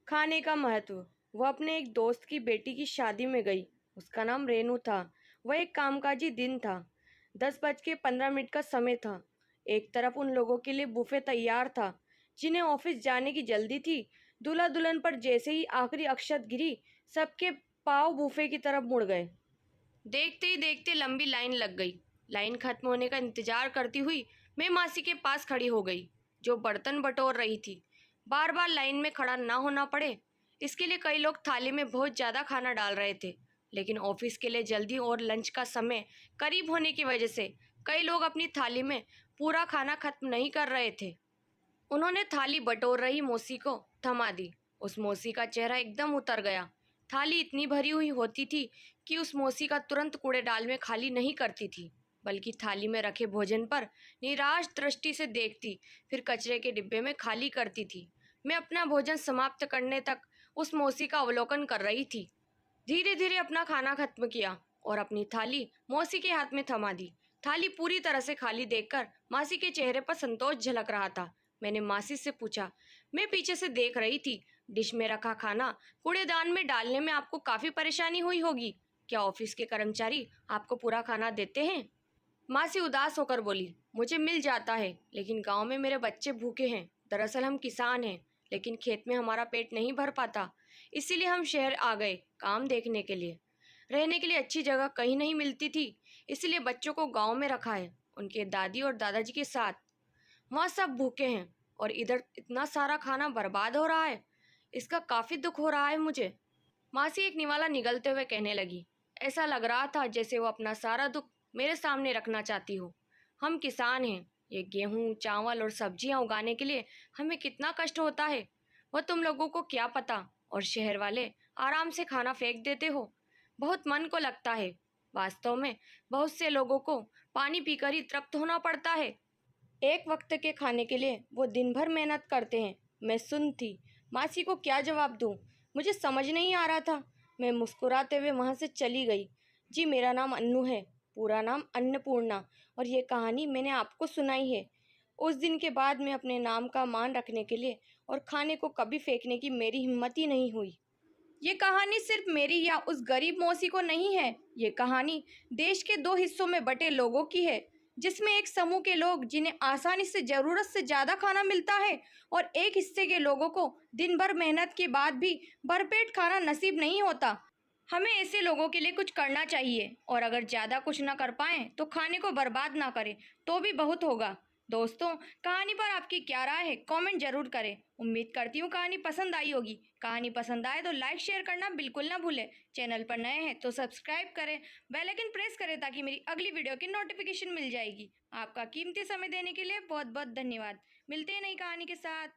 खाने का महत्व। वह अपने एक दोस्त की बेटी की शादी में गई। उसका नाम रेनू था। वह एक कामकाजी दिन था। 10:15 का समय था। एक तरफ उन लोगों के लिए बुफे तैयार था जिन्हें ऑफिस जाने की जल्दी थी। दूल्हा दुल्हन पर जैसे ही आखिरी अक्षत गिरी, सबके पाँव बुफे की तरफ मुड़ गए। देखते ही देखते लंबी लाइन लग गई। लाइन खत्म होने का इंतजार करती हुई मैं मासी के पास खड़ी हो गई, जो बर्तन बटोर रही थी। बार बार लाइन में खड़ा ना होना पड़े, इसके लिए कई लोग थाली में बहुत ज़्यादा खाना डाल रहे थे। लेकिन ऑफिस के लिए जल्दी और लंच का समय करीब होने की वजह से कई लोग अपनी थाली में पूरा खाना खत्म नहीं कर रहे थे। उन्होंने थाली बटोर रही मौसी को थमा दी। उस मौसी का चेहरा एकदम उतर गया। थाली इतनी भरी हुई होती थी कि उस मौसी का तुरंत कूड़ेदान में खाली नहीं करती थी, बल्कि थाली में रखे भोजन पर निराश दृष्टि से देखती, फिर कचरे के डिब्बे में खाली करती थी। मैं अपना भोजन समाप्त करने तक उस मौसी का अवलोकन कर रही थी। धीरे धीरे अपना खाना खत्म किया और अपनी थाली मौसी के हाथ में थमा दी। थाली पूरी तरह से खाली देखकर मासी के चेहरे पर संतोष झलक रहा था। मैंने मासी से पूछा। मैं पीछे से देख रही थी। डिश में रखा खाना कूड़ेदान में डालने में आपको काफ़ी परेशानी हुई होगी। क्या ऑफिस के कर्मचारी आपको पूरा खाना देते हैं? मासी उदास होकर बोली, मुझे मिल जाता है, लेकिन गांव में मेरे बच्चे भूखे हैं। दरअसल हम किसान हैं, लेकिन खेत में हमारा पेट नहीं भर पाता, इसीलिए हम शहर आ गए काम देखने के लिए। रहने के लिए अच्छी जगह कहीं नहीं मिलती थी, इसलिए बच्चों को गांव में रखा है, उनके दादी और दादाजी के साथ। वहाँ सब भूखे हैं और इधर इतना सारा खाना बर्बाद हो रहा है। इसका काफ़ी दुख हो रहा है मुझे। मासी एक निवाला निगलते हुए कहने लगी। ऐसा लग रहा था जैसे वो अपना सारा दुख मेरे सामने रखना चाहती हो। हम किसान हैं, ये गेहूँ चावल और सब्जियाँ उगाने के लिए हमें कितना कष्ट होता है, वह तुम लोगों को क्या पता। और शहर वाले आराम से खाना फेंक देते हो। बहुत मन को लगता है। वास्तव में बहुत से लोगों को पानी पीकर ही तृप्त होना पड़ता है। एक वक्त के खाने के लिए वो दिन भर मेहनत करते हैं। मैं सुन थी। मासी को क्या जवाब दूँ, मुझे समझ नहीं आ रहा था। मैं मुस्कुराते हुए वहाँ से चली गई। जी, मेरा नाम अन्नू है, पूरा नाम अन्नपूर्णा, और ये कहानी मैंने आपको सुनाई है। उस दिन के बाद मैं अपने नाम का मान रखने के लिए और खाने को कभी फेंकने की मेरी हिम्मत ही नहीं हुई। ये कहानी सिर्फ मेरी या उस गरीब मौसी को नहीं है। ये कहानी देश के दो हिस्सों में बटे लोगों की है, जिसमें एक समूह के लोग जिन्हें आसानी से ज़रूरत से ज़्यादा खाना मिलता है, और एक हिस्से के लोगों को दिन भर मेहनत के बाद भी भरपेट खाना नसीब नहीं होता। हमें ऐसे लोगों के लिए कुछ करना चाहिए, और अगर ज़्यादा कुछ ना कर पाएँ तो खाने को बर्बाद ना करें, तो भी बहुत होगा। दोस्तों, कहानी पर आपकी क्या राय है, कमेंट जरूर करें। उम्मीद करती हूँ कहानी पसंद आई होगी। कहानी पसंद आए तो लाइक शेयर करना बिल्कुल ना भूलें। चैनल पर नए हैं तो सब्सक्राइब करें, बेल आइकन प्रेस करें ताकि मेरी अगली वीडियो की नोटिफिकेशन मिल जाएगी। आपका कीमती समय देने के लिए बहुत बहुत धन्यवाद। मिलते हैं नई कहानी के साथ।